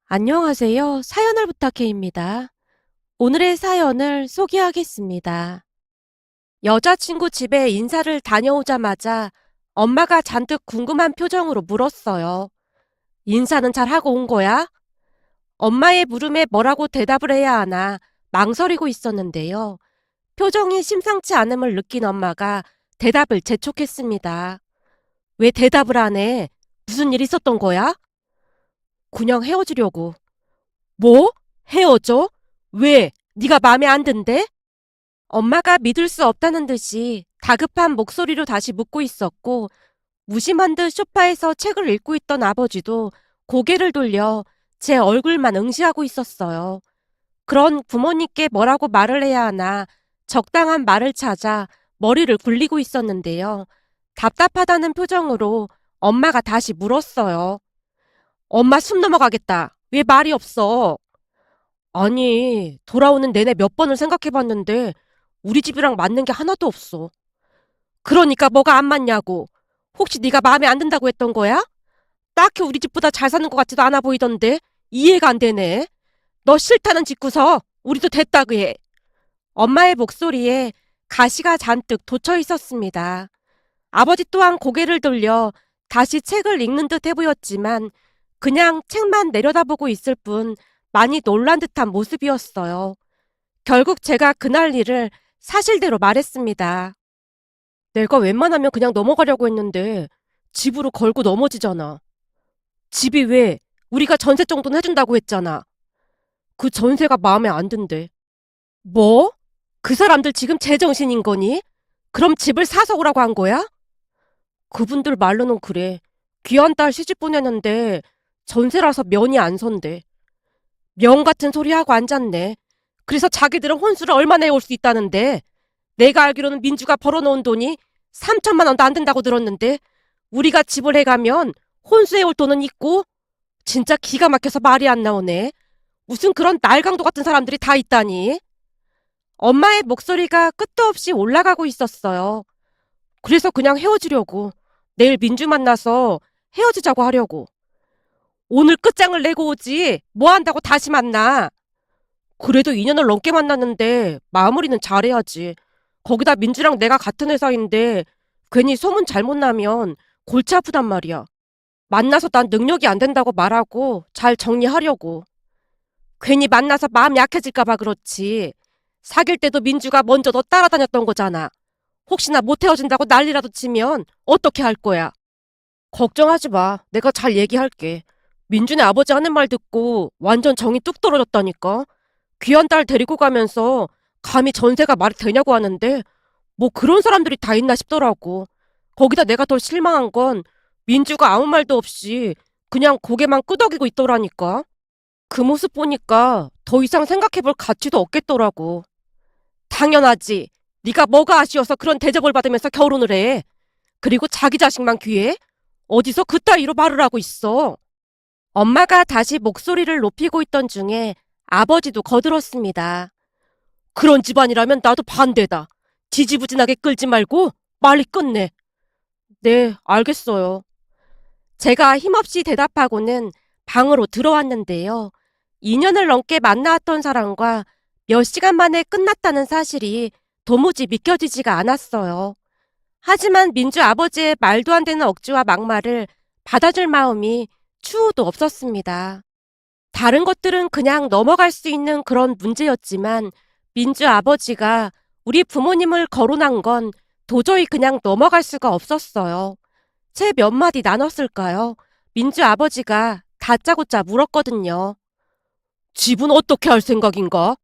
안녕하세요. 사연을 부탁해입니다. 오늘의 사연을 소개하겠습니다. 여자친구 집에 인사를 다녀오자마자 엄마가 잔뜩 궁금한 표정으로 물었어요. 인사는 잘 하고 온 거야? 엄마의 물음에 뭐라고 대답을 해야 하나 망설이고 있었는데요. 표정이 심상치 않음을 느낀 엄마가 대답을 재촉했습니다. 왜 대답을 안 해? 무슨 일 있었던 거야? 그냥 헤어지려고. 뭐? 헤어져? 왜? 네가 마음에 안 든대? 엄마가 믿을 수 없다는 듯이 다급한 목소리로 다시 묻고 있었고, 무심한 듯 소파에서 책을 읽고 있던 아버지도 고개를 돌려 제 얼굴만 응시하고 있었어요. 그런 부모님께 뭐라고 말을 해야 하나 적당한 말을 찾아 머리를 굴리고 있었는데요. 답답하다는 표정으로 엄마가 다시 물었어요. 엄마 숨 넘어가겠다. 왜 말이 없어? 아니, 돌아오는 내내 몇 번을 생각해봤는데 우리 집이랑 맞는 게 하나도 없어. 그러니까 뭐가 안 맞냐고. 혹시 네가 마음에 안 든다고 했던 거야? 딱히 우리 집보다 잘 사는 것 같지도 않아 보이던데 이해가 안 되네. 너 싫다는 짓고서 우리도 됐다고 해. 엄마의 목소리에 가시가 잔뜩 돋쳐 있었습니다. 아버지 또한 고개를 돌려 다시 책을 읽는 듯 해보였지만 그냥 책만 내려다보고 있을 뿐 많이 놀란 듯한 모습이었어요. 결국 제가 그날 일을 사실대로 말했습니다. 내가 웬만하면 그냥 넘어가려고 했는데 집으로 걸고 넘어지잖아. 집이 왜? 우리가 전세 정도는 해준다고 했잖아. 그 전세가 마음에 안 든대. 뭐? 그 사람들 지금 제정신인 거니? 그럼 집을 사서 오라고 한 거야? 그분들 말로는 그래. 귀한 딸 시집 보내는데 전세라서 면이 안 선대. 명 같은 소리 하고 앉았네. 그래서 자기들은 혼수를 얼마나 해올 수 있다는데 내가 알기로는 민주가 벌어놓은 돈이 3천만 원도 안 된다고 들었는데 우리가 집을 해가면 혼수해올 돈은 있고 진짜 기가 막혀서 말이 안 나오네. 무슨 그런 날강도 같은 사람들이 다 있다니. 엄마의 목소리가 끝도 없이 올라가고 있었어요. 그래서 그냥 헤어지려고. 내일 민주 만나서 헤어지자고 하려고. 오늘 끝장을 내고 오지 뭐 한다고 다시 만나. 그래도 2년을 넘게 만났는데 마무리는 잘해야지. 거기다 민주랑 내가 같은 회사인데 괜히 소문 잘못 나면 골치 아프단 말이야. 만나서 난 능력이 안 된다고 말하고 잘 정리하려고. 괜히 만나서 마음 약해질까 봐 그렇지. 사귈 때도 민주가 먼저 너 따라다녔던 거잖아. 혹시나 못 헤어진다고 난리라도 치면 어떻게 할 거야? 걱정하지 마. 내가 잘 얘기할게. 민준의 아버지 하는 말 듣고 완전 정이 뚝 떨어졌다니까. 귀한 딸 데리고 가면서 감히 전세가 말이 되냐고 하는데 뭐 그런 사람들이 다 있나 싶더라고. 거기다 내가 더 실망한 건 민주가 아무 말도 없이 그냥 고개만 끄덕이고 있더라니까. 그 모습 보니까 더 이상 생각해볼 가치도 없겠더라고. 당연하지. 네가 뭐가 아쉬워서 그런 대접을 받으면서 결혼을 해. 그리고 자기 자식만 귀해? 어디서 그따위로 말을 하고 있어. 엄마가 다시 목소리를 높이고 있던 중에 아버지도 거들었습니다. 그런 집안이라면 나도 반대다. 지지부진하게 끌지 말고 빨리 끝내. 네, 알겠어요. 제가 힘없이 대답하고는 방으로 들어왔는데요. 2년을 넘게 만나왔던 사람과 몇 시간 만에 끝났다는 사실이 도무지 믿겨지지가 않았어요. 하지만 민주 아버지의 말도 안 되는 억지와 막말을 받아줄 마음이 추호도 없었습니다. 다른 것들은 그냥 넘어갈 수 있는 그런 문제였지만 민주 아버지가 우리 부모님을 거론한 건 도저히 그냥 넘어갈 수가 없었어요. 채 몇 마디 나눴을까요? 민주 아버지가 다짜고짜 물었거든요. 집은 어떻게 할 생각인가?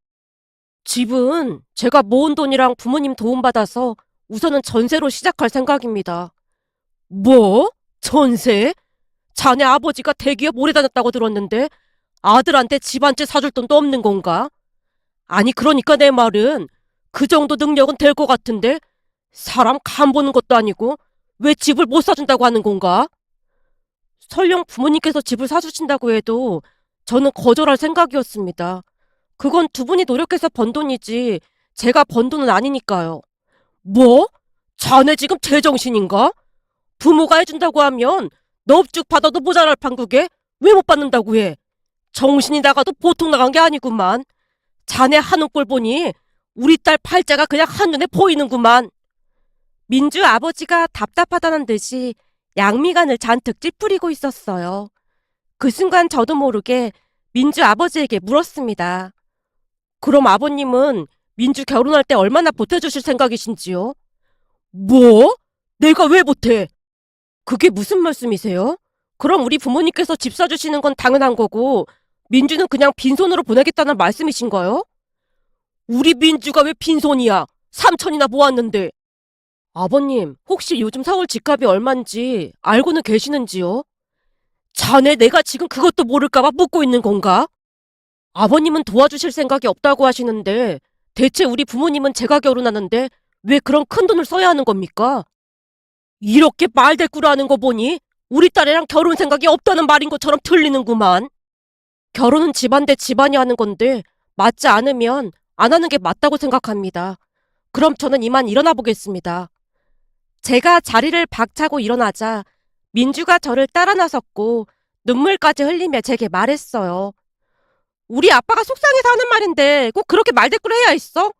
집은 제가 모은 돈이랑 부모님 도움받아서 우선은 전세로 시작할 생각입니다. 뭐? 전세? 자네 아버지가 대기업 오래 다녔다고 들었는데 아들한테 집 한 채 사줄 돈도 없는 건가? 아니 그러니까 내 말은 그 정도 능력은 될 것 같은데 사람 간 보는 것도 아니고 왜 집을 못 사준다고 하는 건가? 설령 부모님께서 집을 사주신다고 해도 저는 거절할 생각이었습니다. 그건 두 분이 노력해서 번 돈이지 제가 번 돈은 아니니까요. 뭐? 자네 지금 제정신인가? 부모가 해준다고 하면 넙죽 받아도 모자랄 판국에 왜 못 받는다고 해? 정신이 나가도 보통 나간 게 아니구만. 자네 하는 꼴 보니 우리 딸 팔자가 그냥 한눈에 보이는구만. 민주 아버지가 답답하다는 듯이 양미간을 잔뜩 찌푸리고 있었어요. 그 순간 저도 모르게 민주 아버지에게 물었습니다. 그럼 아버님은 민주 결혼할 때 얼마나 보태주실 생각이신지요? 뭐? 내가 왜 보태? 그게 무슨 말씀이세요? 그럼 우리 부모님께서 집 사주시는 건 당연한 거고 민주는 그냥 빈손으로 보내겠다는 말씀이신가요? 우리 민주가 왜 빈손이야? 삼천이나 모았는데. 아버님, 혹시 요즘 서울 집값이 얼만지 알고는 계시는지요? 자네 내가 지금 그것도 모를까봐 묻고 있는 건가? 아버님은 도와주실 생각이 없다고 하시는데 대체 우리 부모님은 제가 결혼하는데 왜 그런 큰 돈을 써야 하는 겁니까? 이렇게 말대꾸를 하는 거 보니 우리 딸이랑 결혼 생각이 없다는 말인 것처럼 들리는구만. 결혼은 집안 대 집안이 하는 건데 맞지 않으면 안 하는 게 맞다고 생각합니다. 그럼 저는 이만 일어나 보겠습니다. 제가 자리를 박차고 일어나자 민주가 저를 따라 나섰고 눈물까지 흘리며 제게 말했어요. 우리 아빠가 속상해서 하는 말인데 꼭 그렇게 말대꾸를 해야 했어?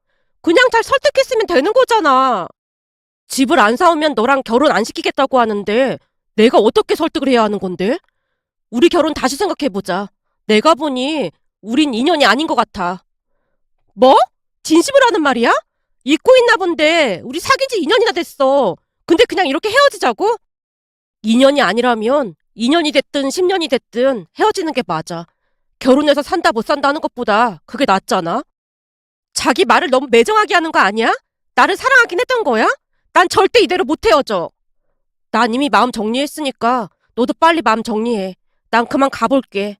그냥 잘 설득했으면 되는 거잖아. 집을 안 사오면 너랑 결혼 안 시키겠다고 하는데 내가 어떻게 설득을 해야 하는 건데? 우리 결혼 다시 생각해보자. 내가 보니 우린 인연이 아닌 것 같아. 뭐? 진심을 하는 말이야? 잊고 있나 본데 우리 사귄 지 2년이나 됐어. 근데 그냥 이렇게 헤어지자고? 인연이 아니라면 2년이 됐든 10년이 됐든 헤어지는 게 맞아. 결혼해서 산다 못 산다 하는 것보다 그게 낫잖아. 자기 말을 너무 매정하게 하는 거 아니야? 나를 사랑하긴 했던 거야? 난 절대 이대로 못 헤어져. 난 이미 마음 정리했으니까 너도 빨리 마음 정리해. 난 그만 가볼게.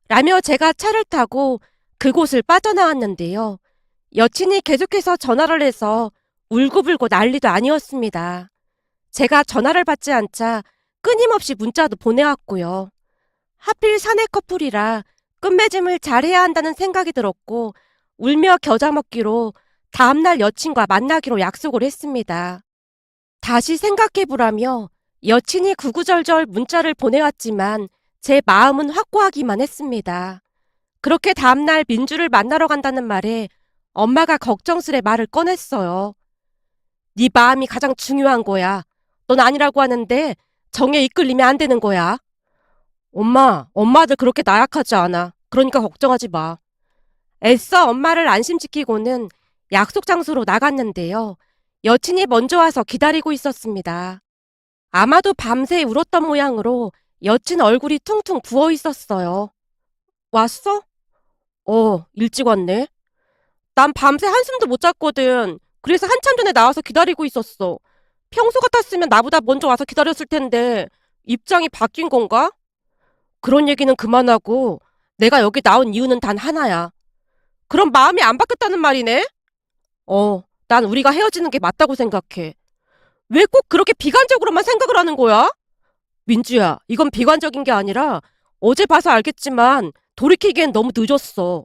라며 제가 차를 타고 그곳을 빠져나왔는데요. 여친이 계속해서 전화를 해서 울고불고 난리도 아니었습니다. 제가 전화를 받지 않자 끊임없이 문자도 보내왔고요. 하필 사내 커플이라 끝맺음을 잘해야 한다는 생각이 들었고 울며 겨자 먹기로 다음날 여친과 만나기로 약속을 했습니다. 다시 생각해보라며 여친이 구구절절 문자를 보내왔지만 제 마음은 확고하기만 했습니다. 그렇게 다음날 민주를 만나러 간다는 말에 엄마가 걱정스레 말을 꺼냈어요. 네 마음이 가장 중요한 거야. 넌 아니라고 하는데 정에 이끌리면 안 되는 거야. 엄마들 그렇게 나약하지 않아. 그러니까 걱정하지 마. 애써 엄마를 안심시키고는 약속 장소로 나갔는데요. 여친이 먼저 와서 기다리고 있었습니다. 아마도 밤새 울었던 모양으로 여친 얼굴이 퉁퉁 부어 있었어요. 왔어? 일찍 왔네. 난 밤새 한숨도 못 잤거든. 그래서 한참 전에 나와서 기다리고 있었어. 평소 같았으면 나보다 먼저 와서 기다렸을 텐데 입장이 바뀐 건가? 그런 얘기는 그만하고 내가 여기 나온 이유는 단 하나야. 그럼 마음이 안 바뀌었다는 말이네? 난 우리가 헤어지는 게 맞다고 생각해. 왜 꼭 그렇게 비관적으로만 생각을 하는 거야? 민주야, 이건 비관적인 게 아니라 어제 봐서 알겠지만 돌이키기엔 너무 늦었어.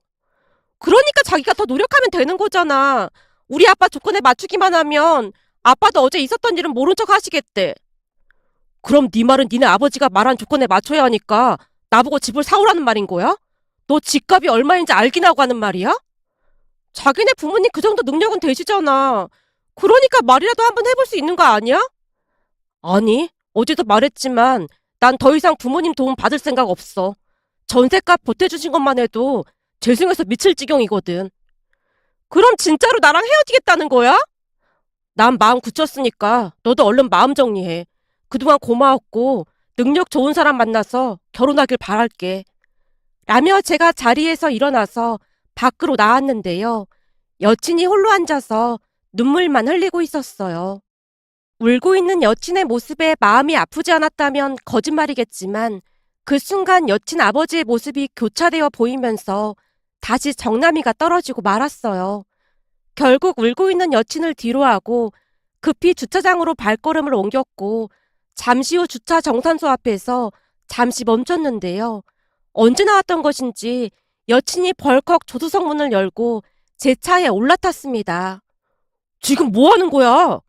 그러니까 자기가 더 노력하면 되는 거잖아. 우리 아빠 조건에 맞추기만 하면 아빠도 어제 있었던 일은 모른 척 하시겠대. 그럼 네 말은 니네 아버지가 말한 조건에 맞춰야 하니까 나보고 집을 사오라는 말인 거야? 너 집값이 얼마인지 알긴 하고 하는 말이야? 자기네 부모님 그 정도 능력은 되시잖아. 그러니까 말이라도 한번 해볼 수 있는 거 아니야? 아니, 어제도 말했지만 난 더 이상 부모님 도움 받을 생각 없어. 전셋값 보태주신 것만 해도 죄송해서 미칠 지경이거든. 그럼 진짜로 나랑 헤어지겠다는 거야? 난 마음 굳혔으니까 너도 얼른 마음 정리해. 그동안 고마웠고 능력 좋은 사람 만나서 결혼하길 바랄게. 라며 제가 자리에서 일어나서 밖으로 나왔는데요. 여친이 홀로 앉아서 눈물만 흘리고 있었어요. 울고 있는 여친의 모습에 마음이 아프지 않았다면 거짓말이겠지만 그 순간 여친 아버지의 모습이 교차되어 보이면서 다시 정남이가 떨어지고 말았어요. 결국 울고 있는 여친을 뒤로하고 급히 주차장으로 발걸음을 옮겼고 잠시 후 주차 정산소 앞에서 잠시 멈췄는데요. 언제 나왔던 것인지 여친이 벌컥 조수석 문을 열고 제 차에 올라탔습니다. 지금 뭐 하는 거야?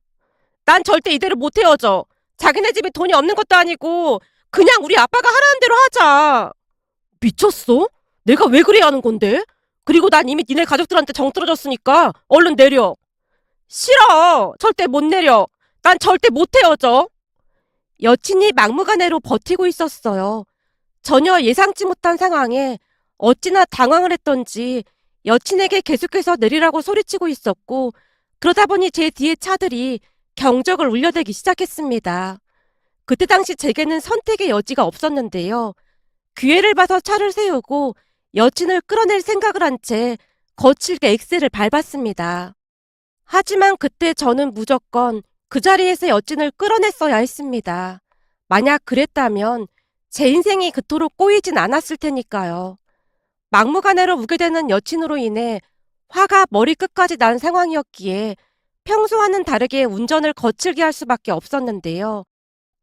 난 절대 이대로 못 헤어져. 자기네 집에 돈이 없는 것도 아니고 그냥 우리 아빠가 하라는 대로 하자. 미쳤어? 내가 왜 그래야 하는 건데? 그리고 난 이미 니네 가족들한테 정 떨어졌으니까 얼른 내려. 싫어. 절대 못 내려. 난 절대 못 헤어져. 여친이 막무가내로 버티고 있었어요. 전혀 예상치 못한 상황에 어찌나 당황을 했던지 여친에게 계속해서 내리라고 소리치고 있었고, 그러다 보니 제 뒤에 차들이 경적을 울려대기 시작했습니다. 그때 당시 제게는 선택의 여지가 없었는데요. 기회를 봐서 차를 세우고 여친을 끌어낼 생각을 한 채 거칠게 엑셀을 밟았습니다. 하지만 그때 저는 무조건 그 자리에서 여친을 끌어냈어야 했습니다. 만약 그랬다면 제 인생이 그토록 꼬이진 않았을 테니까요. 막무가내로 우게 되는 여친으로 인해 화가 머리끝까지 난 상황이었기에 평소와는 다르게 운전을 거칠게 할 수밖에 없었는데요.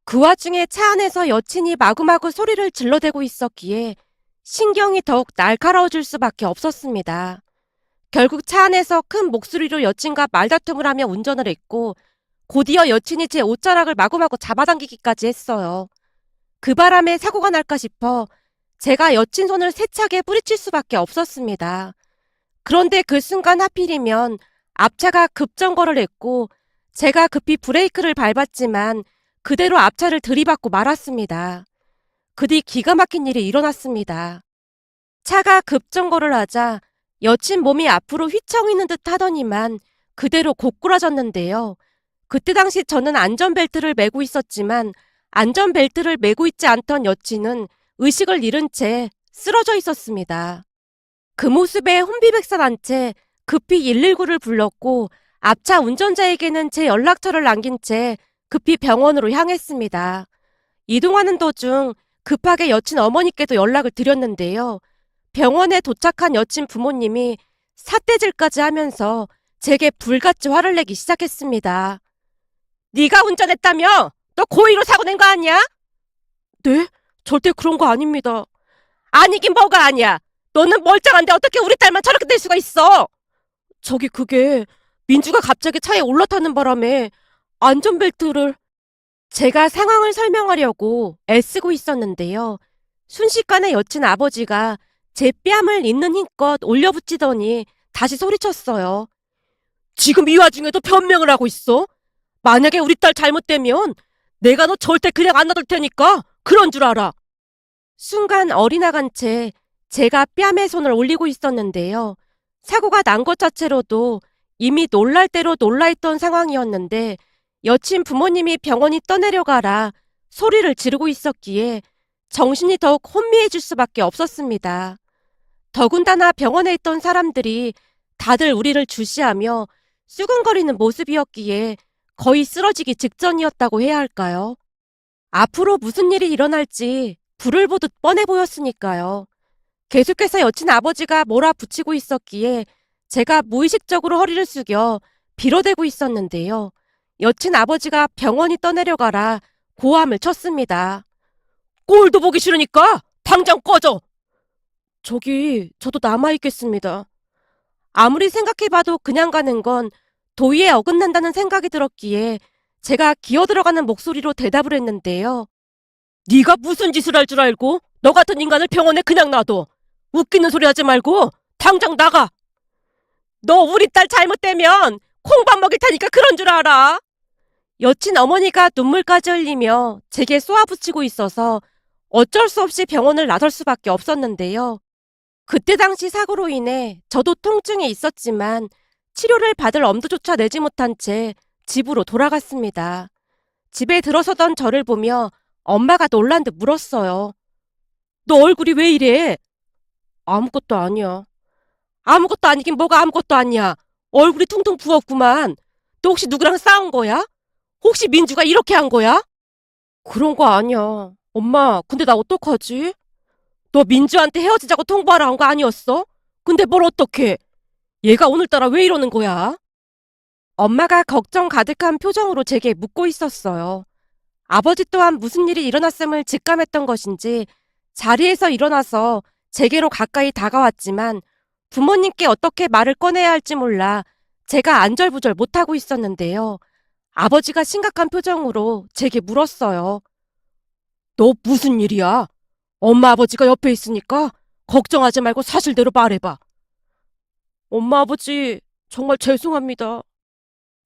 그 와중에 차 안에서 여친이 마구마구 소리를 질러대고 있었기에 신경이 더욱 날카로워질 수밖에 없었습니다. 결국 차 안에서 큰 목소리로 여친과 말다툼을 하며 운전을 했고, 곧이어 여친이 제 옷자락을 마구마구 잡아당기기까지 했어요. 그 바람에 사고가 날까 싶어 제가 여친 손을 세차게 뿌리칠 수밖에 없었습니다. 그런데 그 순간 하필이면 앞차가 급정거를 했고, 제가 급히 브레이크를 밟았지만 그대로 앞차를 들이받고 말았습니다. 그 뒤 기가 막힌 일이 일어났습니다. 차가 급정거를 하자 여친 몸이 앞으로 휘청이는 듯 하더니만 그대로 고꾸라졌는데요. 그때 당시 저는 안전벨트를 매고 있었지만 안전벨트를 매고 있지 않던 여친은 의식을 잃은 채 쓰러져 있었습니다. 그 모습에 혼비백산한 채 급히 119를 불렀고, 앞차 운전자에게는 제 연락처를 남긴 채 급히 병원으로 향했습니다. 이동하는 도중 급하게 여친 어머니께도 연락을 드렸는데요. 병원에 도착한 여친 부모님이 삿대질까지 하면서 제게 불같이 화를 내기 시작했습니다. 네가 운전했다며? 너 고의로 사고 낸 거 아니야? 네? 절대 그런 거 아닙니다. 아니긴 뭐가 아니야. 너는 멀쩡한데 어떻게 우리 딸만 저렇게 될 수가 있어? 저기 그게 민주가 갑자기 차에 올라타는 바람에 안전벨트를... 제가 상황을 설명하려고 애쓰고 있었는데요. 순식간에 여친 아버지가 제 뺨을 있는 힘껏 올려붙이더니 다시 소리쳤어요. 지금 이 와중에도 변명을 하고 있어? 만약에 우리 딸 잘못되면 내가 너 절대 그냥 안 놔둘 테니까 그런 줄 알아. 순간 어리나간 채 제가 뺨에 손을 올리고 있었는데요. 사고가 난 것 자체로도 이미 놀랄 대로 놀라있던 상황이었는데, 여친 부모님이 병원이 떠내려가라 소리를 지르고 있었기에 정신이 더욱 혼미해질 수밖에 없었습니다. 더군다나 병원에 있던 사람들이 다들 우리를 주시하며 수근거리는 모습이었기에 거의 쓰러지기 직전이었다고 해야 할까요? 앞으로 무슨 일이 일어날지 불을 보듯 뻔해 보였으니까요. 계속해서 여친 아버지가 몰아붙이고 있었기에 제가 무의식적으로 허리를 숙여 빌어대고 있었는데요. 여친 아버지가 병원이 떠내려가라 고함을 쳤습니다. 꼴도 보기 싫으니까 당장 꺼져! 저도 남아있겠습니다. 아무리 생각해봐도 그냥 가는 건 도의에 어긋난다는 생각이 들었기에 제가 기어들어가는 목소리로 대답을 했는데요. 네가 무슨 짓을 할 줄 알고 너 같은 인간을 병원에 그냥 놔둬. 웃기는 소리 하지 말고 당장 나가. 너 우리 딸 잘못되면 콩밥 먹일 테니까 그런 줄 알아. 여친 어머니가 눈물까지 흘리며 제게 쏘아붙이고 있어서 어쩔 수 없이 병원을 나설 수밖에 없었는데요. 그때 당시 사고로 인해 저도 통증이 있었지만 치료를 받을 엄두조차 내지 못한 채 집으로 돌아갔습니다. 집에 들어서던 저를 보며 엄마가 놀란 듯 물었어요. 너 얼굴이 왜 이래? 아무것도 아니야. 아무것도 아니긴 뭐가 아무것도 아니야. 얼굴이 퉁퉁 부었구만. 너 혹시 누구랑 싸운 거야? 혹시 민주가 이렇게 한 거야? 그런 거 아니야. 엄마, 근데 나 어떡하지? 너 민주한테 헤어지자고 통보하라 한 거 아니었어? 근데 뭘 어떡해? 얘가 오늘따라 왜 이러는 거야? 엄마가 걱정 가득한 표정으로 제게 묻고 있었어요. 아버지 또한 무슨 일이 일어났음을 직감했던 것인지 자리에서 일어나서 제게로 가까이 다가왔지만 부모님께 어떻게 말을 꺼내야 할지 몰라 제가 안절부절 못하고 있었는데요. 아버지가 심각한 표정으로 제게 물었어요. 너 무슨 일이야? 엄마 아버지가 옆에 있으니까 걱정하지 말고 사실대로 말해봐. 엄마, 아버지, 정말 죄송합니다.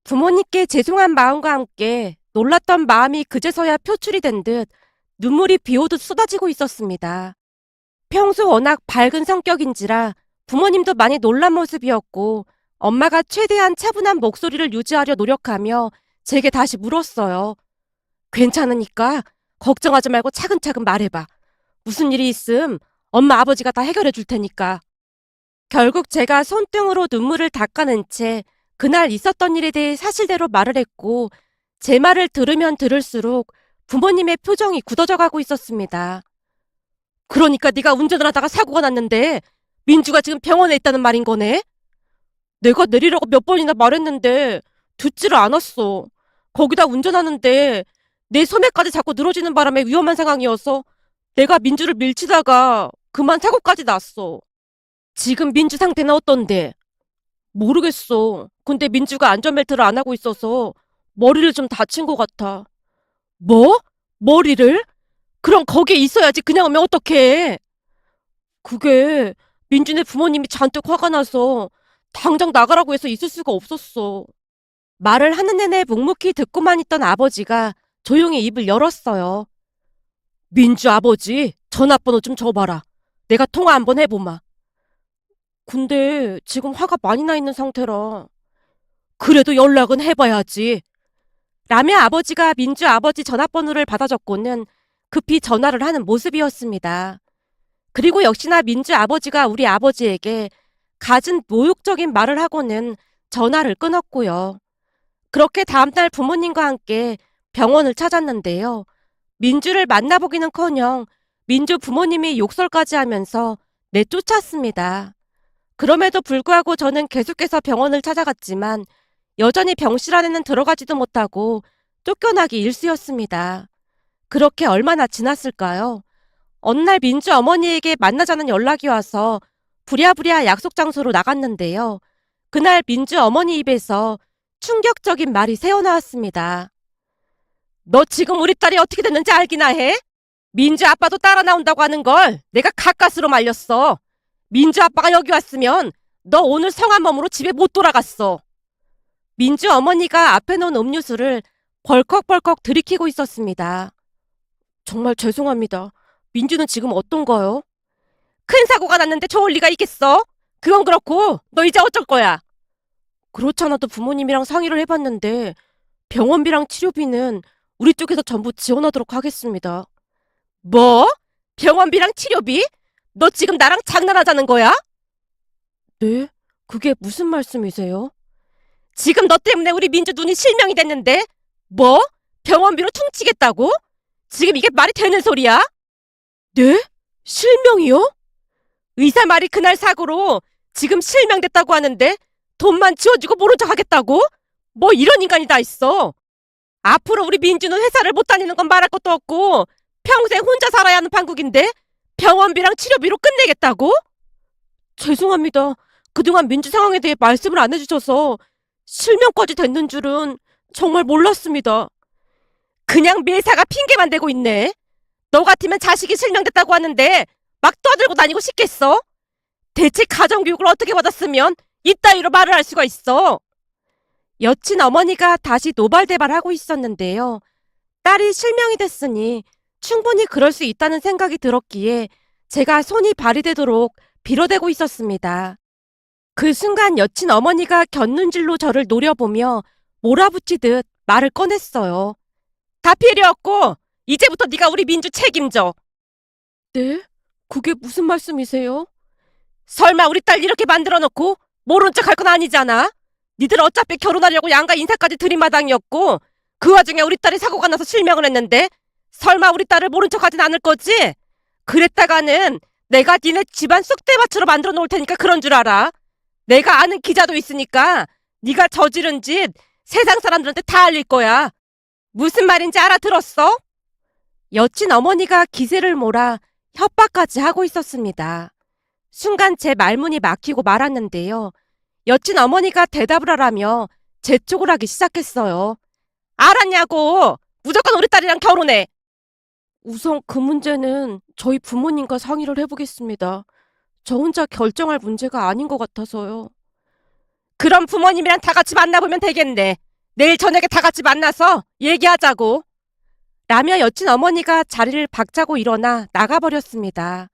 부모님께 죄송한 마음과 함께 놀랐던 마음이 그제서야 표출이 된 듯 눈물이 비오듯 쏟아지고 있었습니다. 평소 워낙 밝은 성격인지라 부모님도 많이 놀란 모습이었고 엄마가 최대한 차분한 목소리를 유지하려 노력하며 제게 다시 물었어요. 괜찮으니까 걱정하지 말고 차근차근 말해봐. 무슨 일이 있음 엄마 아버지가 다 해결해 줄 테니까. 결국 제가 손등으로 눈물을 닦아낸 채 그날 있었던 일에 대해 사실대로 말을 했고 제 말을 들으면 들을수록 부모님의 표정이 굳어져 가고 있었습니다. 그러니까 네가 운전을 하다가 사고가 났는데 민주가 지금 병원에 있다는 말인 거네? 내가 내리라고 몇 번이나 말했는데 듣지를 않았어. 거기다 운전하는데 내 소매까지 자꾸 늘어지는 바람에 위험한 상황이어서 내가 민주를 밀치다가 그만 사고까지 났어. 지금 민주 상태는 어떤데? 모르겠어. 근데 민주가 안전벨트를 안 하고 있어서 머리를 좀 다친 것 같아. 뭐? 머리를? 그럼 거기에 있어야지. 그냥 오면 어떡해? 그게 민준의 부모님이 잔뜩 화가 나서 당장 나가라고 해서 있을 수가 없었어. 말을 하는 내내 묵묵히 듣고만 있던 아버지가 조용히 입을 열었어요. 민주 아버지, 전화번호 좀 줘봐라. 내가 통화 한번 해보마. 근데 지금 화가 많이 나 있는 상태라. 그래도 연락은 해봐야지. 라며 아버지가 민주 아버지 전화번호를 받아 적고는 급히 전화를 하는 모습이었습니다. 그리고 역시나 민주 아버지가 우리 아버지에게 갖은 모욕적인 말을 하고는 전화를 끊었고요. 그렇게 다음날 부모님과 함께 병원을 찾았는데요. 민주를 만나보기는커녕 민주 부모님이 욕설까지 하면서 내쫓았습니다. 그럼에도 불구하고 저는 계속해서 병원을 찾아갔지만 여전히 병실 안에는 들어가지도 못하고 쫓겨나기 일쑤였습니다. 그렇게 얼마나 지났을까요? 어느 날 민주 어머니에게 만나자는 연락이 와서 부랴부랴 약속 장소로 나갔는데요. 그날 민주 어머니 입에서 충격적인 말이 새어나왔습니다. 너 지금 우리 딸이 어떻게 됐는지 알기나 해? 민주 아빠도 따라 나온다고 하는 걸 내가 가까스로 말렸어. 민주 아빠가 여기 왔으면 너 오늘 성한 몸으로 집에 못 돌아갔어. 민주 어머니가 앞에 놓은 음료수를 벌컥벌컥 들이키고 있었습니다. 정말 죄송합니다. 민주는 지금 어떤가요? 큰 사고가 났는데 좋을 리가 있겠어? 그건 그렇고 너 이제 어쩔 거야? 그렇잖아도 부모님이랑 상의를 해봤는데 병원비랑 치료비는 우리 쪽에서 전부 지원하도록 하겠습니다. 뭐? 병원비랑 치료비? 너 지금 나랑 장난하자는 거야? 네? 그게 무슨 말씀이세요? 지금 너 때문에 우리 민주 눈이 실명이 됐는데 뭐? 병원비로 퉁치겠다고? 지금 이게 말이 되는 소리야? 네? 실명이요? 의사 말이 그날 사고로 지금 실명됐다고 하는데 돈만 지워주고 모른 척 하겠다고? 뭐 이런 인간이 다 있어. 앞으로 우리 민주는 회사를 못 다니는 건 말할 것도 없고 평생 혼자 살아야 하는 판국인데 병원비랑 치료비로 끝내겠다고? 죄송합니다. 그동안 민주 상황에 대해 말씀을 안 해주셔서 실명까지 됐는 줄은 정말 몰랐습니다. 그냥 매사가 핑계만 대고 있네. 너 같으면 자식이 실명됐다고 하는데 막 떠들고 다니고 싶겠어? 대체 가정교육을 어떻게 받았으면 이따위로 말을 할 수가 있어? 여친 어머니가 다시 노발대발하고 있었는데요. 딸이 실명이 됐으니 충분히 그럴 수 있다는 생각이 들었기에 제가 손이 발이 되도록 빌어대고 있었습니다. 그 순간 여친 어머니가 곁눈질로 저를 노려보며 몰아붙이듯 말을 꺼냈어요. 다 필요 없고 이제부터 네가 우리 민주 책임져. 네? 그게 무슨 말씀이세요? 설마 우리 딸 이렇게 만들어 놓고 모른 척 할 건 아니잖아. 니들 어차피 결혼하려고 양가 인사까지 들이마당이었고 그 와중에 우리 딸이 사고가 나서 실명을 했는데 설마 우리 딸을 모른 척 하진 않을 거지? 그랬다가는 내가 니네 집안 쑥대밭으로 만들어 놓을 테니까 그런 줄 알아. 내가 아는 기자도 있으니까 네가 저지른 짓 세상 사람들한테 다 알릴 거야. 무슨 말인지 알아들었어? 여친 어머니가 기세를 몰아 협박까지 하고 있었습니다. 순간 제 말문이 막히고 말았는데요. 여친 어머니가 대답을 하라며 재촉을 하기 시작했어요. 알았냐고! 무조건 우리 딸이랑 결혼해! 우선 그 문제는 저희 부모님과 상의를 해보겠습니다. 저 혼자 결정할 문제가 아닌 것 같아서요. 그럼 부모님이랑 다 같이 만나보면 되겠네. 내일 저녁에 다 같이 만나서 얘기하자고. 라며 여친 어머니가 자리를 박차고 일어나 나가버렸습니다.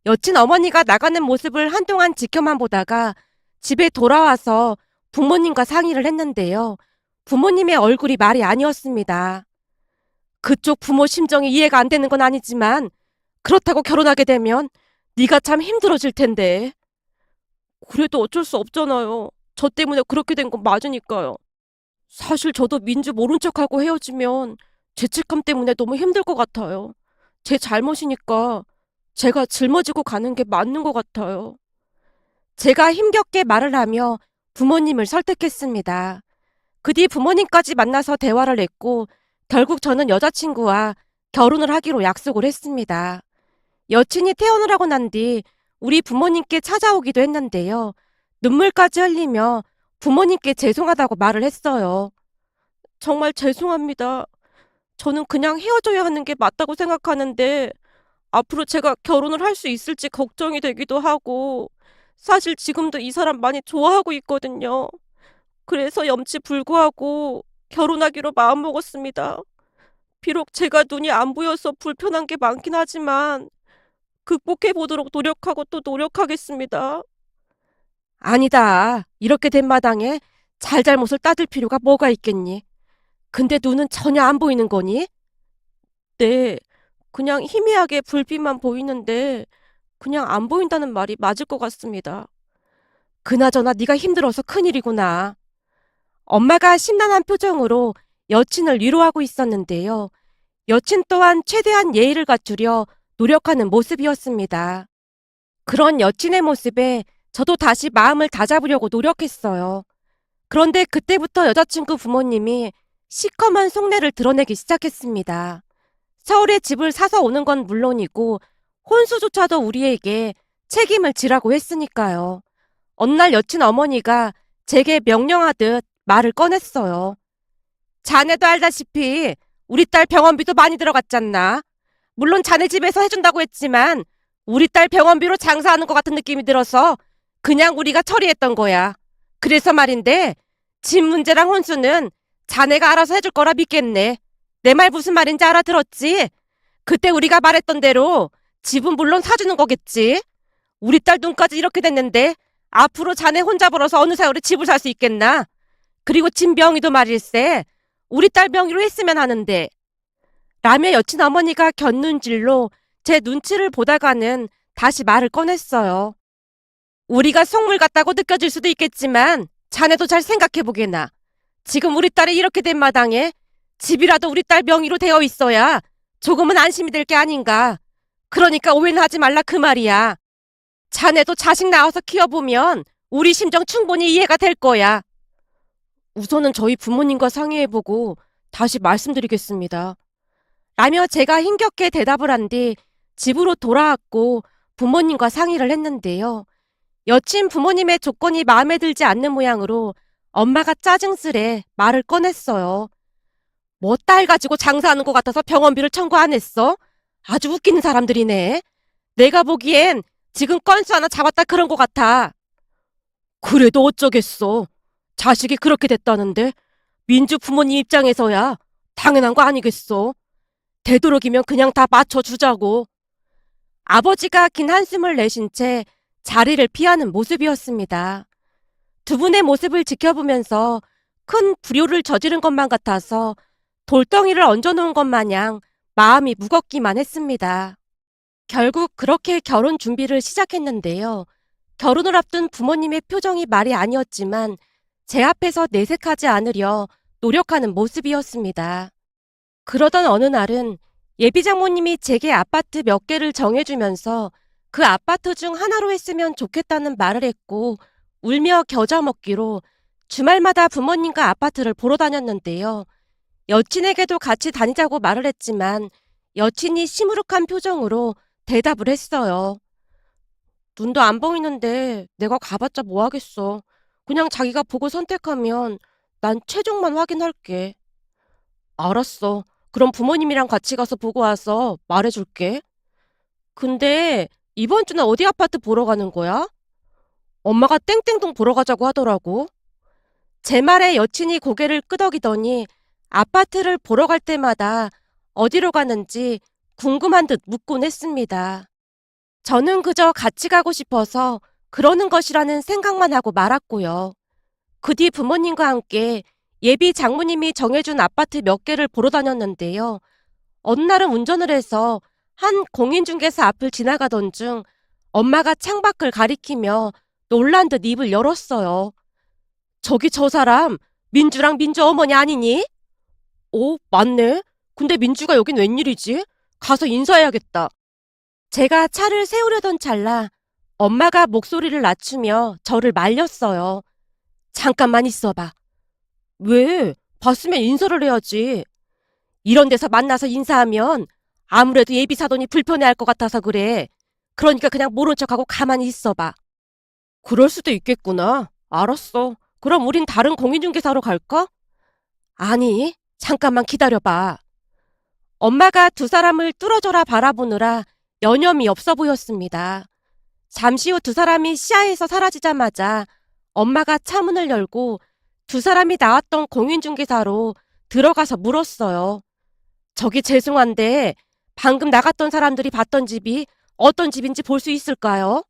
여친 어머니가 나가는 모습을 한동안 지켜만 보다가 집에 돌아와서 부모님과 상의를 했는데요. 부모님의 얼굴이 말이 아니었습니다. 그쪽 부모 심정이 이해가 안 되는 건 아니지만 그렇다고 결혼하게 되면 네가 참 힘들어질 텐데. 그래도 어쩔 수 없잖아요. 저 때문에 그렇게 된 건 맞으니까요. 사실 저도 민주 모른 척하고 헤어지면 죄책감 때문에 너무 힘들 것 같아요. 제 잘못이니까 제가 짊어지고 가는 게 맞는 것 같아요. 제가 힘겹게 말을 하며 부모님을 설득했습니다. 그 뒤 부모님까지 만나서 대화를 했고 결국 저는 여자친구와 결혼을 하기로 약속을 했습니다. 여친이 퇴원을 하고 난 뒤 우리 부모님께 찾아오기도 했는데요. 눈물까지 흘리며 부모님께 죄송하다고 말을 했어요. 정말 죄송합니다. 저는 그냥 헤어져야 하는 게 맞다고 생각하는데 앞으로 제가 결혼을 할 수 있을지 걱정이 되기도 하고 사실 지금도 이 사람 많이 좋아하고 있거든요. 그래서 염치불구하고 결혼하기로 마음먹었습니다. 비록 제가 눈이 안 보여서 불편한 게 많긴 하지만 극복해 보도록 노력하고 또 노력하겠습니다. 아니다. 이렇게 된 마당에 잘잘못을 따질 필요가 뭐가 있겠니? 근데 눈은 전혀 안 보이는 거니? 네. 그냥 희미하게 불빛만 보이는데 그냥 안 보인다는 말이 맞을 것 같습니다. 그나저나 네가 힘들어서 큰일이구나. 엄마가 심란한 표정으로 여친을 위로하고 있었는데요. 여친 또한 최대한 예의를 갖추려 노력하는 모습이었습니다. 그런 여친의 모습에 저도 다시 마음을 다잡으려고 노력했어요. 그런데 그때부터 여자친구 부모님이 시커먼 속내를 드러내기 시작했습니다. 서울에 집을 사서 오는 건 물론이고 혼수조차도 우리에게 책임을 지라고 했으니까요. 어느 날 여친 어머니가 제게 명령하듯 말을 꺼냈어요. 자네도 알다시피 우리 딸 병원비도 많이 들어갔잖나. 물론 자네 집에서 해준다고 했지만 우리 딸 병원비로 장사하는 것 같은 느낌이 들어서 그냥 우리가 처리했던 거야. 그래서 말인데 집 문제랑 혼수는 자네가 알아서 해줄 거라 믿겠네. 내 말 무슨 말인지 알아들었지? 그때 우리가 말했던 대로 집은 물론 사주는 거겠지. 우리 딸 눈까지 이렇게 됐는데 앞으로 자네 혼자 벌어서 어느 세월에 집을 살 수 있겠나? 그리고 집 명의도 말일세. 우리 딸 명의로 했으면 하는데. 라며 여친 어머니가 곁눈질로 제 눈치를 보다가는 다시 말을 꺼냈어요. 우리가 속물 같다고 느껴질 수도 있겠지만 자네도 잘 생각해보게나. 지금 우리 딸이 이렇게 된 마당에 집이라도 우리 딸 명의로 되어 있어야 조금은 안심이 될 게 아닌가. 그러니까 오해는 하지 말라 그 말이야. 자네도 자식 낳아서 키워보면 우리 심정 충분히 이해가 될 거야. 우선은 저희 부모님과 상의해보고 다시 말씀드리겠습니다. 라며 제가 힘겹게 대답을 한 뒤 집으로 돌아왔고 부모님과 상의를 했는데요. 여친 부모님의 조건이 마음에 들지 않는 모양으로 엄마가 짜증스레 말을 꺼냈어요. 뭐 딸 가지고 장사하는 것 같아서 병원비를 청구 안 했어? 아주 웃기는 사람들이네. 내가 보기엔 지금 건수 하나 잡았다 그런 것 같아. 그래도 어쩌겠어. 자식이 그렇게 됐다는데 민주 부모님 입장에서야 당연한 거 아니겠어. 되도록이면 그냥 다 맞춰주자고. 아버지가 긴 한숨을 내쉰 채 자리를 피하는 모습이었습니다. 두 분의 모습을 지켜보면서 큰 불효를 저지른 것만 같아서 돌덩이를 얹어놓은 것 마냥 마음이 무겁기만 했습니다. 결국 그렇게 결혼 준비를 시작했는데요. 결혼을 앞둔 부모님의 표정이 말이 아니었지만 제 앞에서 내색하지 않으려 노력하는 모습이었습니다. 그러던 어느 날은 예비장모님이 제게 아파트 몇 개를 정해주면서 그 아파트 중 하나로 했으면 좋겠다는 말을 했고 울며 겨자 먹기로 주말마다 부모님과 아파트를 보러 다녔는데요. 여친에게도 같이 다니자고 말을 했지만 여친이 시무룩한 표정으로 대답을 했어요. 눈도 안 보이는데 내가 가봤자 뭐 하겠어. 그냥 자기가 보고 선택하면 난 최종만 확인할게. 알았어. 그럼 부모님이랑 같이 가서 보고 와서 말해줄게. 근데 이번 주는 어디 아파트 보러 가는 거야? 엄마가 땡땡동 보러 가자고 하더라고. 제 말에 여친이 고개를 끄덕이더니 아파트를 보러 갈 때마다 어디로 가는지 궁금한 듯 묻곤 했습니다. 저는 그저 같이 가고 싶어서 그러는 것이라는 생각만 하고 말았고요. 그 뒤 부모님과 함께 예비 장모님이 정해준 아파트 몇 개를 보러 다녔는데요. 어느 날은 운전을 해서 한 공인중개사 앞을 지나가던 중 엄마가 창밖을 가리키며 놀란 듯 입을 열었어요. 저기 저 사람 민주랑 민주 어머니 아니니? 오, 맞네. 근데 민주가 여긴 웬일이지? 가서 인사해야겠다. 제가 차를 세우려던 찰나 엄마가 목소리를 낮추며 저를 말렸어요. 잠깐만 있어봐. 왜? 봤으면 인사를 해야지. 이런 데서 만나서 인사하면 아무래도 예비사돈이 불편해할 것 같아서 그래. 그러니까 그냥 모른 척하고 가만히 있어봐. 그럴 수도 있겠구나. 알았어. 그럼 우린 다른 공인중개사로 갈까? 아니, 잠깐만 기다려봐. 엄마가 두 사람을 뚫어져라 바라보느라 여념이 없어 보였습니다. 잠시 후 두 사람이 시야에서 사라지자마자 엄마가 차문을 열고 두 사람이 나왔던 공인중개사로 들어가서 물었어요. 저기 죄송한데 방금 나갔던 사람들이 봤던 집이 어떤 집인지 볼 수 있을까요?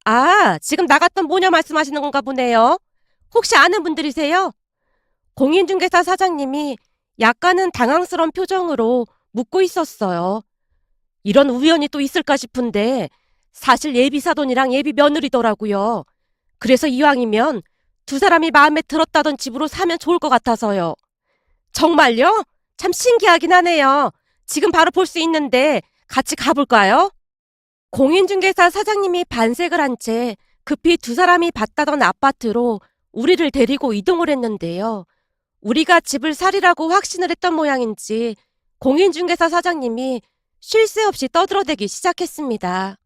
아, 지금 나갔던 모녀 말씀하시는 건가 보네요. 혹시 아는 분들이세요? 공인중개사 사장님이 약간은 당황스러운 표정으로 묻고 있었어요. 이런 우연이 또 있을까 싶은데 사실 예비사돈이랑 예비며느리더라고요. 그래서 이왕이면 두 사람이 마음에 들었다던 집으로 사면 좋을 것 같아서요. 정말요? 참 신기하긴 하네요. 지금 바로 볼 수 있는데 같이 가볼까요? 공인중개사 사장님이 반색을 한 채 급히 두 사람이 봤다던 아파트로 우리를 데리고 이동을 했는데요. 우리가 집을 사리라고 확신을 했던 모양인지 공인중개사 사장님이 쉴 새 없이 떠들어대기 시작했습니다.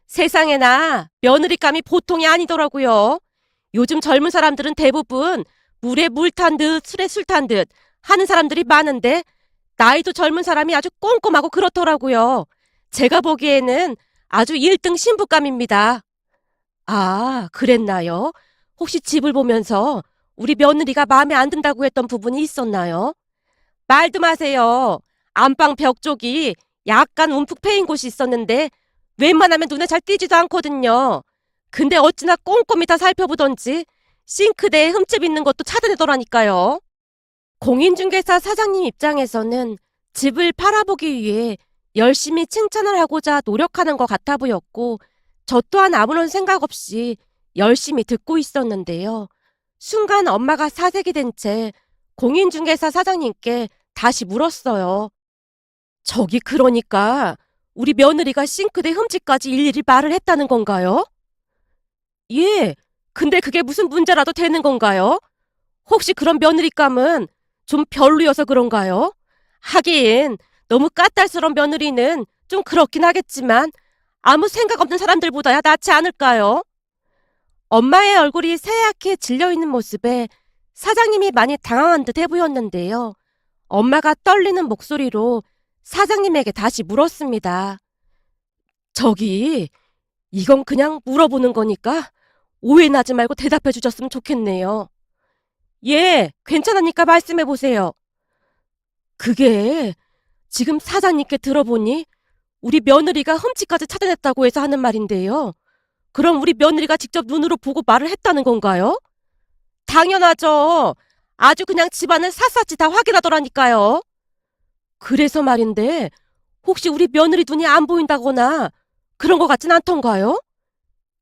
세상에나 며느리감이 보통이 아니더라고요. 요즘 젊은 사람들은 대부분 물에 물 탄 듯 술에 술 탄 듯 하는 사람들이 많은데 나이도 젊은 사람이 아주 꼼꼼하고 그렇더라고요. 제가 보기에는 아주 1등 신부감입니다. 아, 그랬나요? 혹시 집을 보면서 우리 며느리가 마음에 안 든다고 했던 부분이 있었나요? 말도 마세요. 안방 벽 쪽이 약간 움푹 패인 곳이 있었는데 웬만하면 눈에 잘 띄지도 않거든요. 근데 어찌나 꼼꼼히 다 살펴보던지 싱크대에 흠집 있는 것도 찾아내더라니까요. 공인중개사 사장님 입장에서는 집을 팔아보기 위해 열심히 칭찬을 하고자 노력하는 것 같아 보였고 저 또한 아무런 생각 없이 열심히 듣고 있었는데요. 순간 엄마가 사색이 된 채 공인중개사 사장님께 다시 물었어요. 저기 그러니까 우리 며느리가 싱크대 흠집까지 일일이 말을 했다는 건가요? 예, 근데 그게 무슨 문제라도 되는 건가요? 혹시 그런 며느리감은 좀 별로여서 그런가요? 하긴 너무 까탈스러운 며느리는 좀 그렇긴 하겠지만 아무 생각 없는 사람들보다야 낫지 않을까요? 엄마의 얼굴이 새하얗게 질려있는 모습에 사장님이 많이 당황한 듯 해보였는데요. 엄마가 떨리는 목소리로 사장님에게 다시 물었습니다. 저기, 이건 그냥 물어보는 거니까 오해나지 말고 대답해 주셨으면 좋겠네요. 예, 괜찮으니까 말씀해 보세요. 그게 지금 사장님께 들어보니 우리 며느리가 흠집까지 찾아냈다고 해서 하는 말인데요. 그럼 우리 며느리가 직접 눈으로 보고 말을 했다는 건가요? 당연하죠. 아주 그냥 집안을 샅샅이 다 확인하더라니까요. 그래서 말인데 혹시 우리 며느리 눈이 안 보인다거나 그런 것 같진 않던가요?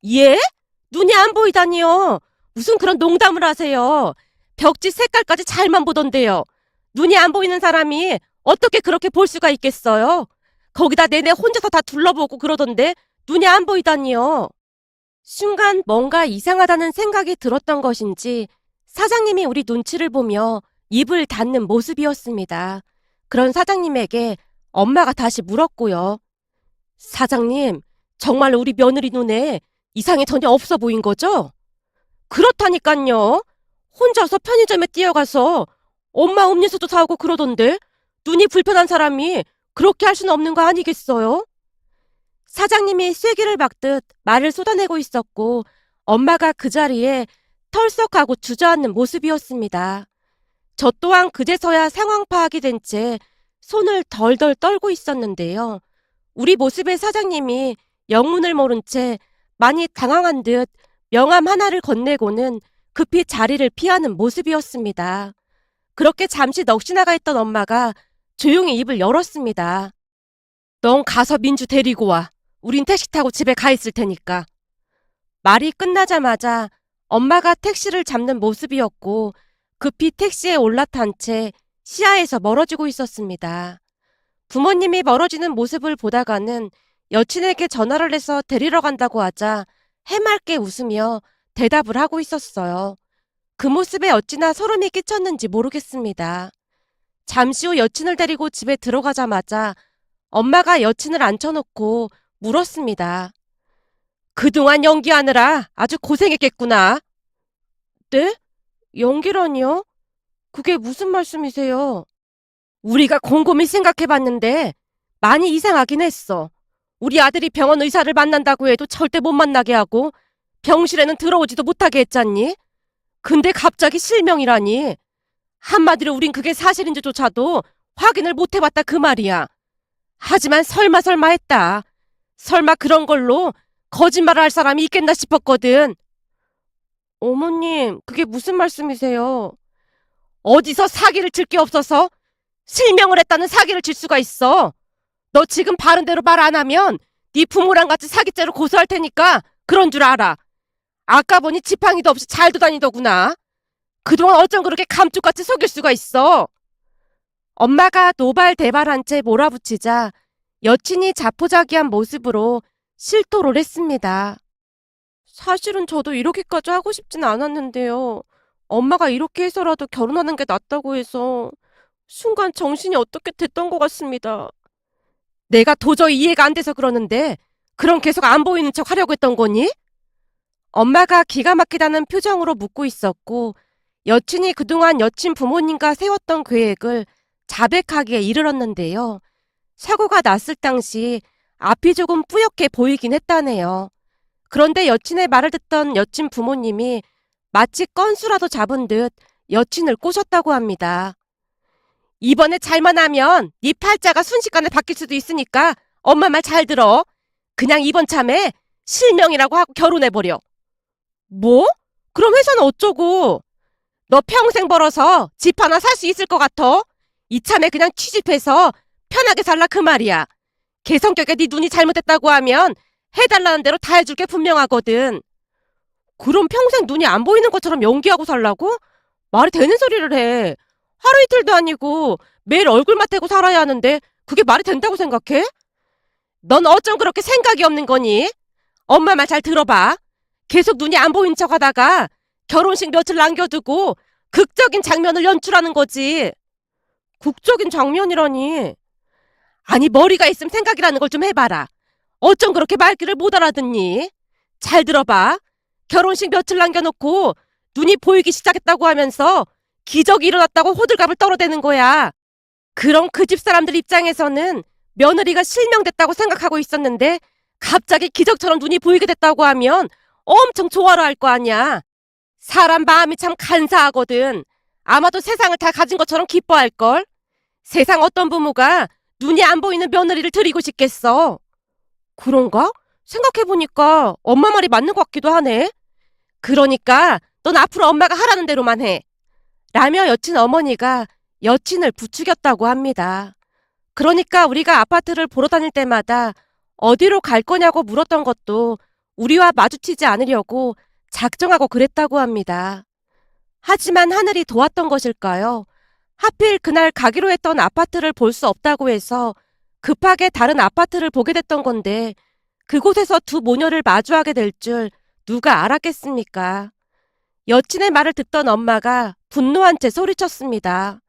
예? 눈이 안 보이다니요. 무슨 그런 농담을 하세요. 벽지 색깔까지 잘만 보던데요. 눈이 안 보이는 사람이 어떻게 그렇게 볼 수가 있겠어요? 거기다 내내 혼자서 다 둘러보고 그러던데 눈이 안 보이다니요. 순간 뭔가 이상하다는 생각이 들었던 것인지 사장님이 우리 눈치를 보며 입을 닫는 모습이었습니다. 그런 사장님에게 엄마가 다시 물었고요. 사장님, 정말 우리 며느리 눈에 이상이 전혀 없어 보인 거죠? 그렇다니깐요. 혼자서 편의점에 뛰어가서 엄마 음료수도 사오고 그러던데 눈이 불편한 사람이 그렇게 할 수는 없는 거 아니겠어요? 사장님이 쐐기를 박듯 말을 쏟아내고 있었고 엄마가 그 자리에 털썩하고 주저앉는 모습이었습니다. 저 또한 그제서야 상황 파악이 된 채 손을 덜덜 떨고 있었는데요. 우리 모습의 사장님이 영문을 모른 채 많이 당황한 듯 명함 하나를 건네고는 급히 자리를 피하는 모습이었습니다. 그렇게 잠시 넋이나가 있던 엄마가 조용히 입을 열었습니다. 넌 가서 민주 데리고 와. 우린 택시 타고 집에 가 있을 테니까. 말이 끝나자마자 엄마가 택시를 잡는 모습이었고 급히 택시에 올라탄 채 시야에서 멀어지고 있었습니다. 부모님이 멀어지는 모습을 보다가는 여친에게 전화를 해서 데리러 간다고 하자 해맑게 웃으며 대답을 하고 있었어요. 그 모습에 어찌나 소름이 끼쳤는지 모르겠습니다. 잠시 후 여친을 데리고 집에 들어가자마자 엄마가 여친을 앉혀놓고 물었습니다. 그동안 연기하느라 아주 고생했겠구나. 네? 연기라니요? 그게 무슨 말씀이세요? 우리가 곰곰이 생각해봤는데 많이 이상하긴 했어. 우리 아들이 병원 의사를 만난다고 해도 절대 못 만나게 하고 병실에는 들어오지도 못하게 했잖니? 근데 갑자기 실명이라니. 한마디로 우린 그게 사실인지조차도 확인을 못 해봤다 그 말이야. 하지만 설마 했다. 설마 그런 걸로 거짓말을 할 사람이 있겠나 싶었거든. 어머님, 그게 무슨 말씀이세요? 어디서 사기를 칠 게 없어서 실명을 했다는 사기를 칠 수가 있어. 너 지금 바른 대로 말 안 하면 네 부모랑 같이 사기죄로 고소할 테니까 그런 줄 알아. 아까 보니 지팡이도 없이 잘도 다니더구나. 그동안 어쩜 그렇게 감쪽같이 속일 수가 있어. 엄마가 노발대발한 채 몰아붙이자 여친이 자포자기한 모습으로 실토를 했습니다. 사실은 저도 이렇게까지 하고 싶진 않았는데요. 엄마가 이렇게 해서라도 결혼하는 게 낫다고 해서 순간 정신이 어떻게 됐던 것 같습니다. 내가 도저히 이해가 안 돼서 그러는데 그럼 계속 안 보이는 척 하려고 했던 거니? 엄마가 기가 막히다는 표정으로 묻고 있었고 여친이 그동안 여친 부모님과 세웠던 계획을 자백하기에 이르렀는데요. 사고가 났을 당시 앞이 조금 뿌옇게 보이긴 했다네요. 그런데 여친의 말을 듣던 여친 부모님이 마치 건수라도 잡은 듯 여친을 꼬셨다고 합니다. 이번에 잘만 하면 네 팔자가 순식간에 바뀔 수도 있으니까 엄마 말 잘 들어. 그냥 이번 참에 실명이라고 하고 결혼해버려. 뭐? 그럼 회사는 어쩌고? 너 평생 벌어서 집 하나 살 수 있을 것 같아? 이참에 그냥 취직해서 편하게 살라 그 말이야. 걔 성격에 네 눈이 잘못됐다고 하면 해달라는 대로 다 해줄 게 분명하거든. 그럼 평생 눈이 안 보이는 것처럼 연기하고 살라고? 말이 되는 소리를 해. 하루 이틀도 아니고 매일 얼굴만 떼고 살아야 하는데 그게 말이 된다고 생각해? 넌 어쩜 그렇게 생각이 없는 거니? 엄마 말 잘 들어봐. 계속 눈이 안 보이는 척 하다가 결혼식 며칠 남겨두고 극적인 장면을 연출하는 거지. 극적인 장면이라니. 아니 머리가 있으면 생각이라는 걸 좀 해봐라. 어쩜 그렇게 말귀를 못 알아듣니? 잘 들어봐. 결혼식 며칠 남겨놓고 눈이 보이기 시작했다고 하면서 기적이 일어났다고 호들갑을 떨어대는 거야. 그럼 그 집 사람들 입장에서는 며느리가 실명됐다고 생각하고 있었는데 갑자기 기적처럼 눈이 보이게 됐다고 하면 엄청 좋아라 할 거 아니야. 사람 마음이 참 간사하거든. 아마도 세상을 다 가진 것처럼 기뻐할걸. 세상 어떤 부모가 눈이 안 보이는 며느리를 드리고 싶겠어. 그런가? 생각해보니까 엄마 말이 맞는 것 같기도 하네. 그러니까 넌 앞으로 엄마가 하라는 대로만 해. 라며 여친 어머니가 여친을 부추겼다고 합니다. 그러니까 우리가 아파트를 보러 다닐 때마다 어디로 갈 거냐고 물었던 것도 우리와 마주치지 않으려고 작정하고 그랬다고 합니다. 하지만 하늘이 도왔던 것일까요? 하필 그날 가기로 했던 아파트를 볼 수 없다고 해서 급하게 다른 아파트를 보게 됐던 건데 그곳에서 두 모녀를 마주하게 될 줄 누가 알았겠습니까? 여친의 말을 듣던 엄마가 분노한 채 소리쳤습니다.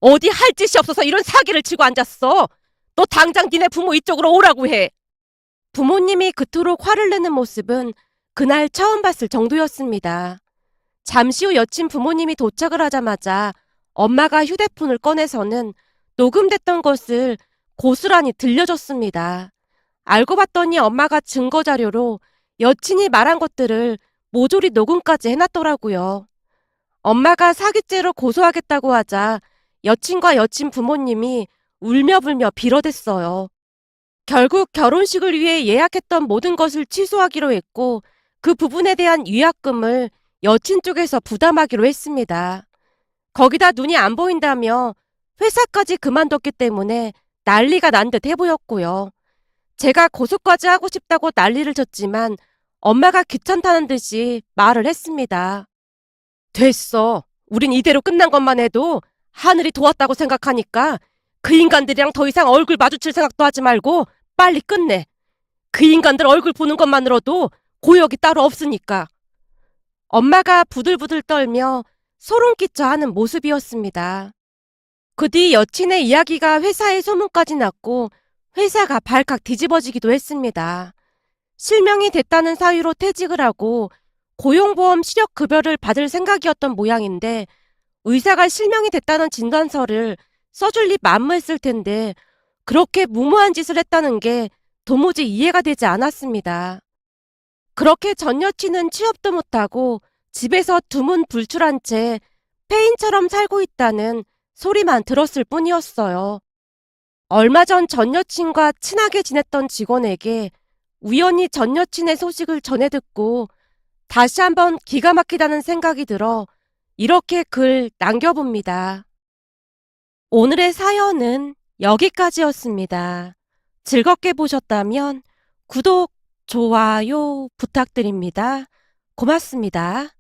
어디 할 짓이 없어서 이런 사기를 치고 앉았어. 너 당장 니네 부모 이쪽으로 오라고 해. 부모님이 그토록 화를 내는 모습은 그날 처음 봤을 정도였습니다. 잠시 후 여친 부모님이 도착을 하자마자 엄마가 휴대폰을 꺼내서는 녹음됐던 것을 고스란히 들려줬습니다. 알고 봤더니 엄마가 증거 자료로 여친이 말한 것들을 모조리 녹음까지 해놨더라고요. 엄마가 사기죄로 고소하겠다고 하자 여친과 여친 부모님이 울며불며 빌어댔어요. 결국 결혼식을 위해 예약했던 모든 것을 취소하기로 했고 그 부분에 대한 위약금을 여친 쪽에서 부담하기로 했습니다. 거기다 눈이 안 보인다며 회사까지 그만뒀기 때문에 난리가 난 듯 해보였고요. 제가 고소까지 하고 싶다고 난리를 쳤지만 엄마가 귀찮다는 듯이 말을 했습니다. 됐어. 우린 이대로 끝난 것만 해도 하늘이 도왔다고 생각하니까 그 인간들이랑 더 이상 얼굴 마주칠 생각도 하지 말고 빨리 끝내. 그 인간들 얼굴 보는 것만으로도 고역이 따로 없으니까. 엄마가 부들부들 떨며 소름 끼쳐 하는 모습이었습니다. 그 뒤 여친의 이야기가 회사에 소문까지 났고 회사가 발칵 뒤집어지기도 했습니다. 실명이 됐다는 사유로 퇴직을 하고 고용보험 시력급여를 받을 생각이었던 모양인데 의사가 실명이 됐다는 진단서를 써줄 리 만무했을 텐데 그렇게 무모한 짓을 했다는 게 도무지 이해가 되지 않았습니다. 그렇게 전 여친은 취업도 못하고 집에서 두문불출한 채 폐인처럼 살고 있다는 소리만 들었을 뿐이었어요. 얼마 전 전 여친과 친하게 지냈던 직원에게 우연히 전 여친의 소식을 전해 듣고 다시 한번 기가 막히다는 생각이 들어 이렇게 글 남겨봅니다. 오늘의 사연은 여기까지였습니다. 즐겁게 보셨다면 구독, 좋아요 부탁드립니다. 고맙습니다.